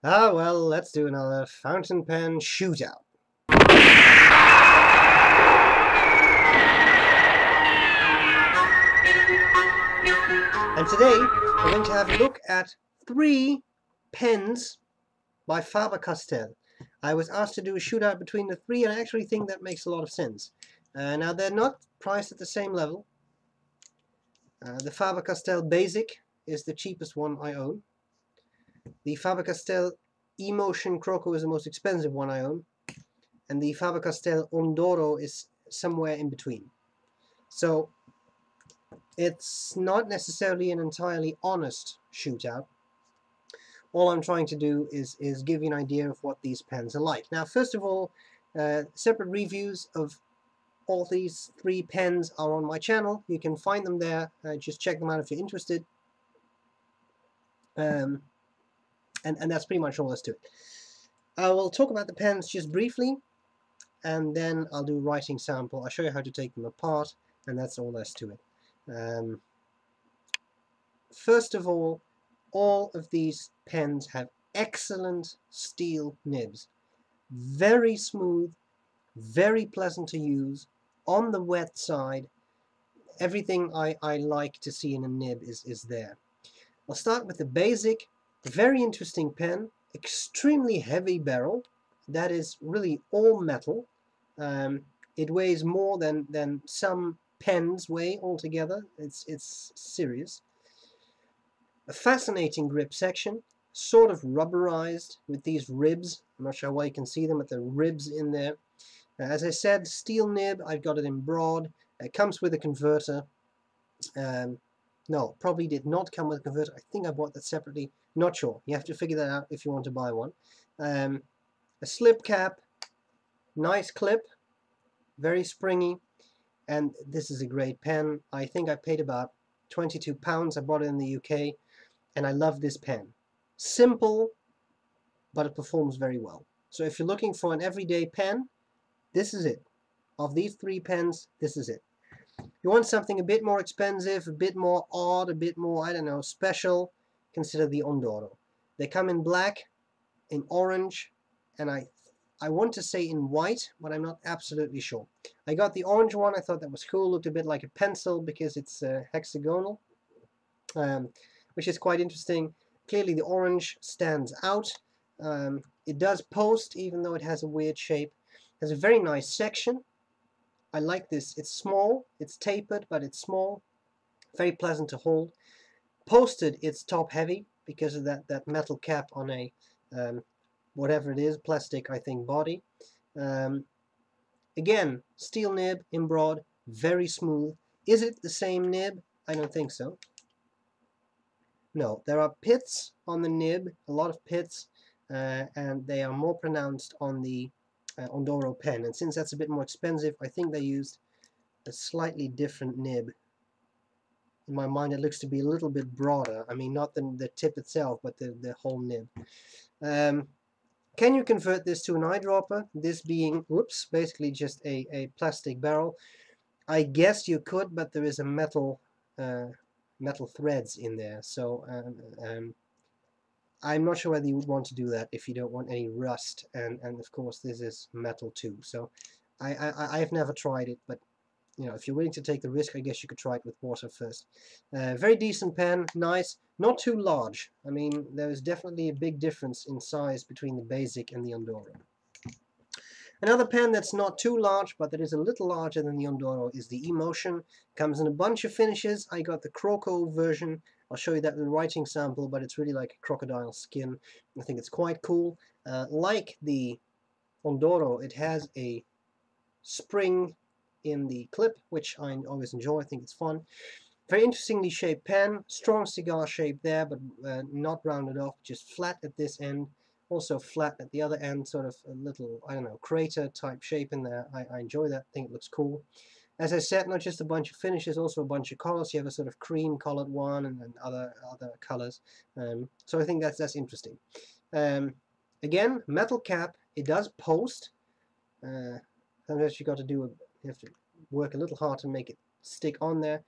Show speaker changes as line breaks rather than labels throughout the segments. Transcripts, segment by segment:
Ah, well, let's do another fountain pen shootout. And today, we're going to have a look at 3 pens by Faber-Castell. I was asked to do a shootout between the 3, and I actually think that makes a lot of sense. Now, they're not priced at the same level. The Faber-Castell Basic is the cheapest one I own. The Faber-Castell E-Motion Croco is the most expensive one I own. And the Faber-Castell Ondoro is somewhere in between. So it's not necessarily an entirely honest shootout. All I'm trying to do is give you an idea of what these pens are like. Now, first of all, separate reviews of all these 3 pens are on my channel. You can find them there. Just check them out if you're interested. And that's pretty much all there's to it. I will talk about the pens just briefly, and then I'll do a writing sample. I'll show you how to take them apart, and that's all there's to it. First of all of these pens have excellent steel nibs. Very smooth, very pleasant to use, on the wet side. Everything I like to see in a nib is there. I'll start with the Basic. Very interesting pen, extremely heavy barrel. That is really all metal. It weighs more than some pens weigh altogether. It's serious. A fascinating grip section, sort of rubberized with these ribs. I'm not sure why you can see them, but the ribs in there. As I said, steel nib. I've got it in broad. It comes with a converter. No, probably did not come with a converter. I think I bought that separately. Not sure. You have to figure that out if you want to buy one. A slip cap, nice clip, very springy, and this is a great pen. I think I paid about £22. I bought it in the UK, and I love this pen. Simple, but it performs very well. So if you're looking for an everyday pen, this is it. Of these 3 pens, this is it. You want something a bit more expensive, a bit more odd, a bit more, I don't know, special, consider the Ondoro. They come in black, in orange, and I want to say in white, but I'm not absolutely sure. I got the orange one. I thought that was cool. Looked a bit like a pencil because it's hexagonal, which is quite interesting. Clearly the orange stands out. It does post, even though it has a weird shape. It has a very nice section. I like this. It's small, it's tapered, but it's small. Very pleasant to hold. Posted, it's top heavy because of that metal cap on a whatever it is, plastic, I think, body. Again, steel nib in broad, very smooth. Is it the same nib? I don't think so. No, there are pits on the nib, a lot of pits, and they are more pronounced on the Ondoro pen. And since that's a bit more expensive, I think they used a slightly different nib. In my mind, it looks to be a little bit broader. I mean, not the tip itself, but the whole nib. Can you convert this to an eyedropper? This being, whoops, basically just a plastic barrel. I guess you could, but there is a metal threads in there. So I'm not sure whether you would want to do that if you don't want any rust. And of course, this is metal too. So I've never tried it, but you know, if you're willing to take the risk, I guess you could try it with water first. Very decent pen, nice, not too large. I mean, there is definitely a big difference in size between the Basic and the Ondoro. Another pen that's not too large, but that is a little larger than the Ondoro, is the E-Motion. Comes in a bunch of finishes. I got the Croco version. I'll show you that in the writing sample, but it's really like a crocodile skin. I think it's quite cool. Like the Ondoro, it has a spring in the clip, which I always enjoy. I think it's fun. Very interestingly shaped pen, strong cigar shape there, but not rounded off, just flat at this end, also flat at the other end, sort of a little, I don't know, crater type shape in there. I enjoy that, I think it looks cool. As I said, not just a bunch of finishes, also a bunch of colors. You have a sort of cream colored one and other colors. So I think that's interesting. Again, metal cap, it does post. Sometimes you have to work a little hard to make it stick on there.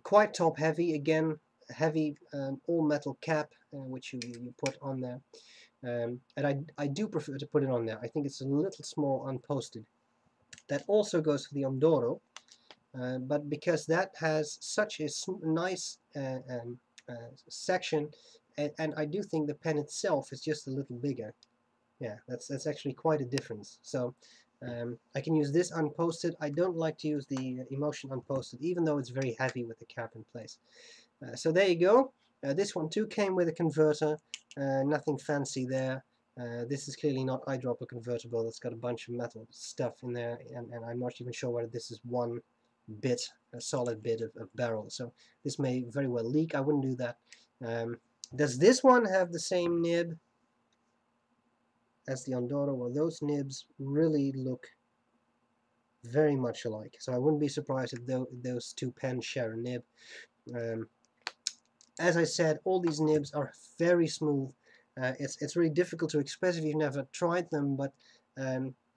Quite top heavy, again, heavy all metal cap, which you put on there. and I do prefer to put it on there. I think it's a little small unposted. That also goes for the Ondoro, but because that has such a nice section, and I do think the pen itself is just a little bigger. Yeah, that's actually quite a difference. So I can use this unposted. I don't like to use the E-Motion unposted, even though it's very heavy with the cap in place. So there you go. This one too came with a converter. Nothing fancy there. This is clearly not eyedropper convertible. It's got a bunch of metal stuff in there, and I'm not even sure whether this is one bit, a solid bit of barrel. So this may very well leak. I wouldn't do that. Does this one have the same nib as the Ondoro? Well, those nibs really look very much alike. So I wouldn't be surprised if those two pens share a nib. As I said, all these nibs are very smooth. It's really difficult to express if you've never tried them, but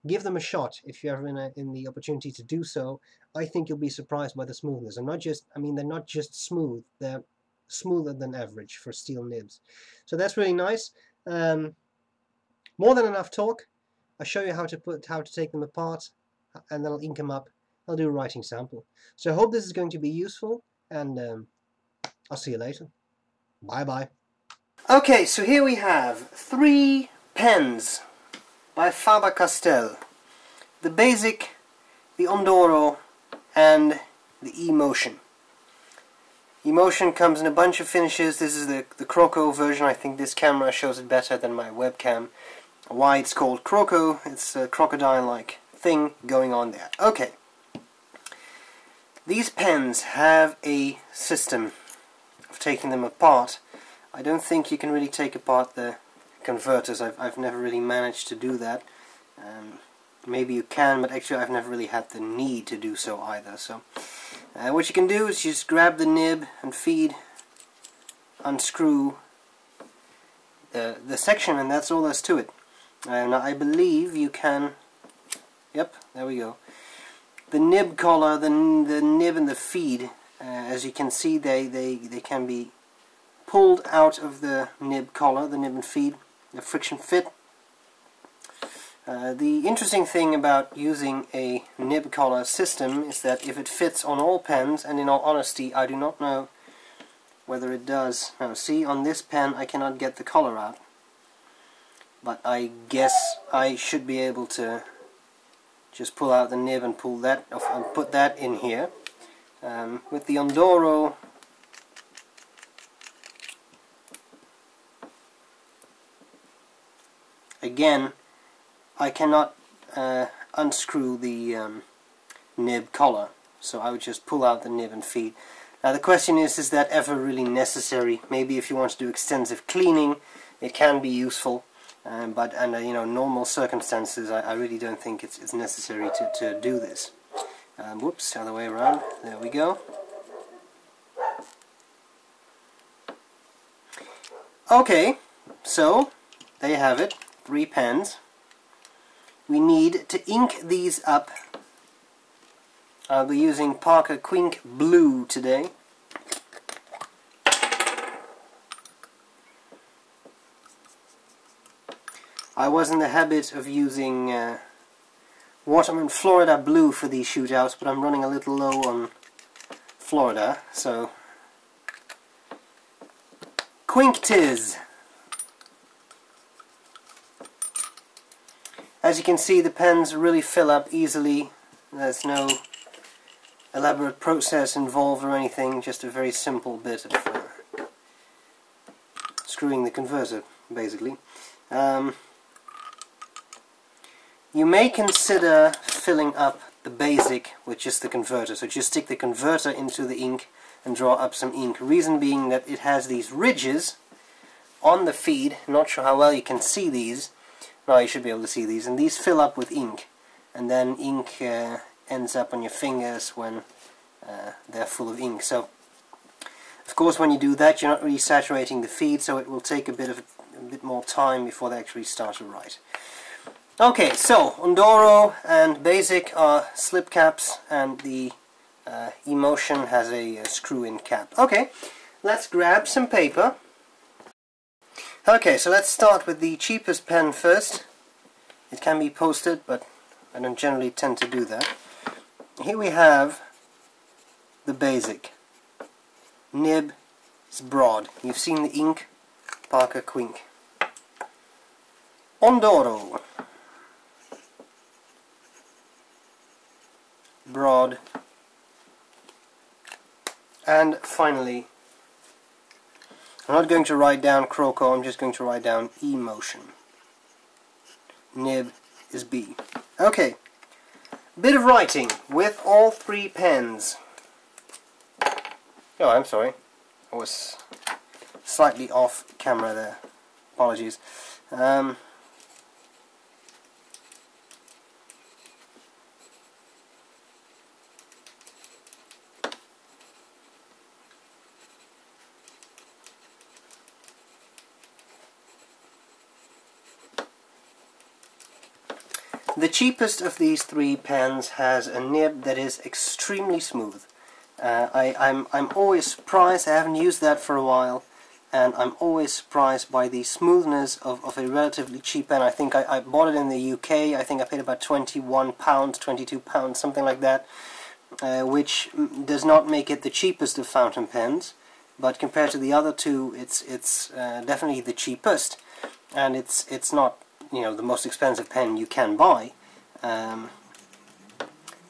give them a shot if you're ever in the opportunity to do so. I think you'll be surprised by the smoothness. They're not just smooth, they're smoother than average for steel nibs. So that's really nice. More than enough talk. I'll show you how to take them apart, and then I'll ink them up. I'll do a writing sample. So I hope this is going to be useful, and I'll see you later. Bye bye. Okay, so here we have 3 pens by Faber-Castell. The Basic, the Ondoro, and the E-Motion. E-Motion comes in a bunch of finishes. This is the Croco version. I think this camera shows it better than my webcam. Why it's called Croco, it's a crocodile-like thing going on there. Okay. These pens have a system of taking them apart. I don't think you can really take apart the converters. I've never really managed to do that. Maybe you can, but actually I've never really had the need to do so either. So what you can do is just grab the nib and feed, unscrew the section, and that's all there's to it. Now I believe you can, yep, there we go. The nib collar, the nib and the feed, as you can see, they can be pulled out of the nib collar, the nib and feed, the friction fit. The interesting thing about using a nib collar system is that if it fits on all pens, and in all honesty I do not know whether it does. Now see, on this pen I cannot get the collar out, but I guess I should be able to just pull out the nib and pull that off and put that in here. With the Ondoro, again, I cannot unscrew the nib collar, so I would just pull out the nib and feed. Now the question is that ever really necessary? Maybe if you want to do extensive cleaning, it can be useful, but under normal circumstances, I really don't think it's necessary to do this. Whoops, the other way around. There we go. Okay, so there you have it. 3 pens. We need to ink these up. I'll be using Parker Quink Blue today. I was in the habit of using Waterman Florida Blue for these shootouts, but I'm running a little low on Florida, so Quink 'tis. As you can see, the pens really fill up easily. There's no elaborate process involved or anything, just a very simple bit of screwing the converter, basically. You may consider filling up the Basic with just the converter, so just stick the converter into the ink and draw up some ink. Reason being that it has these ridges on the feed. Not sure how well you can see these. No, you should be able to see these, and these fill up with ink, and then ink ends up on your fingers when they're full of ink. So, of course, when you do that, you're not really saturating the feed, so it will take a bit more time before they actually start to write. Okay, so Ondoro and Basic are slip caps, and the E-Motion has a screw-in cap. Okay, let's grab some paper. Okay, so let's start with the cheapest pen first. It can be posted, but I don't generally tend to do that. Here we have the basic. Nib is broad. You've seen the ink, Parker Quink. Ondoro. Broad. And finally, I'm not going to write down Croco, I'm just going to write down E-Motion. Nib is B. Okay, bit of writing with all three pens. Oh, I'm sorry, I was slightly off camera there, apologies. The cheapest of these three pens has a nib that is extremely smooth. I'm always surprised. I haven't used that for a while, and I'm always surprised by the smoothness of a relatively cheap pen. I think I bought it in the UK. I think I paid about £21, £22, something like that, which does not make it the cheapest of fountain pens, but compared to the other two, it's definitely the cheapest, and it's not, you know, the most expensive pen you can buy.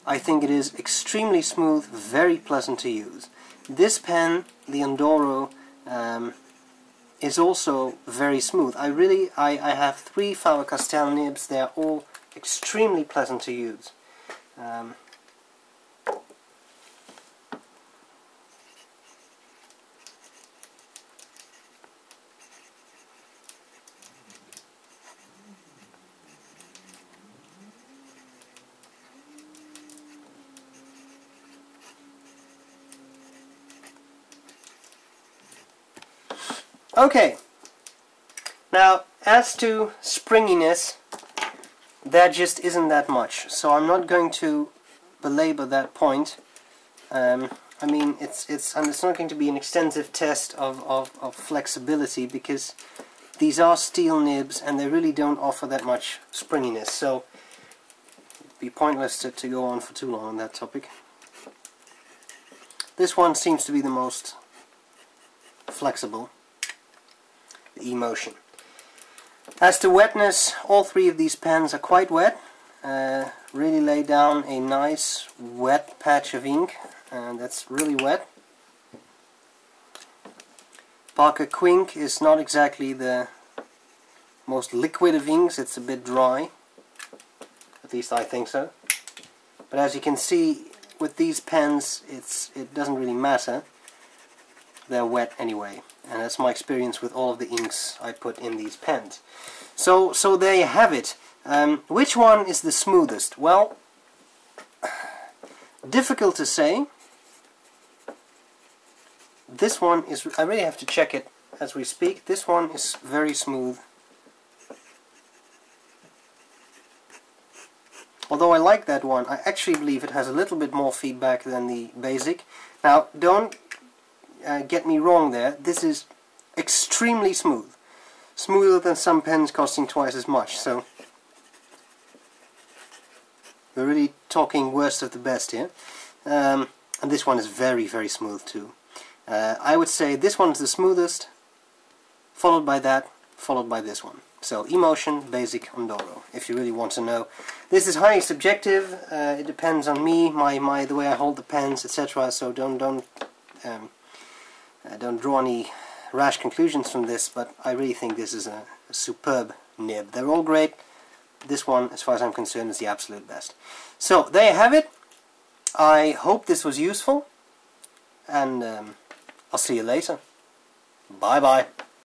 I think it is extremely smooth, very pleasant to use. This pen, the Ondoro, is also very smooth. I have three Faber-Castell nibs. They are all extremely pleasant to use. Okay, now as to springiness, that just isn't that much, so I'm not going to belabor that point. I mean, it's not going to be an extensive test of flexibility, because these are steel nibs and they really don't offer that much springiness, so it'd be pointless to go on for too long on that topic. This one seems to be the most flexible. The E-Motion. As to wetness, all three of these pens are quite wet. Really lay down a nice wet patch of ink, and that's really wet. Parker Quink is not exactly the most liquid of inks, it's a bit dry. At least I think so. But as you can see, with these pens, it doesn't really matter. They're wet anyway. And that's my experience with all of the inks I put in these pens. So there you have it. Which one is the smoothest? Well, difficult to say. This one is, I really have to check it as we speak. This one is very smooth. Although I like that one, I actually believe it has a little bit more feedback than the basic. Now, don't get me wrong there, this is extremely smooth. Smoother than some pens costing twice as much, so we're really talking worst of the best here. And this one is very, very smooth too. I would say this one's the smoothest, followed by that, followed by this one. So E-Motion, Basic, Ondoro, if you really want to know. This is highly subjective, it depends on me, the way I hold the pens, etc. So don't draw any rash conclusions from this, but I really think this is a superb nib. They're all great. This one, as far as I'm concerned, is the absolute best. So, there you have it. I hope this was useful, and I'll see you later. Bye-bye.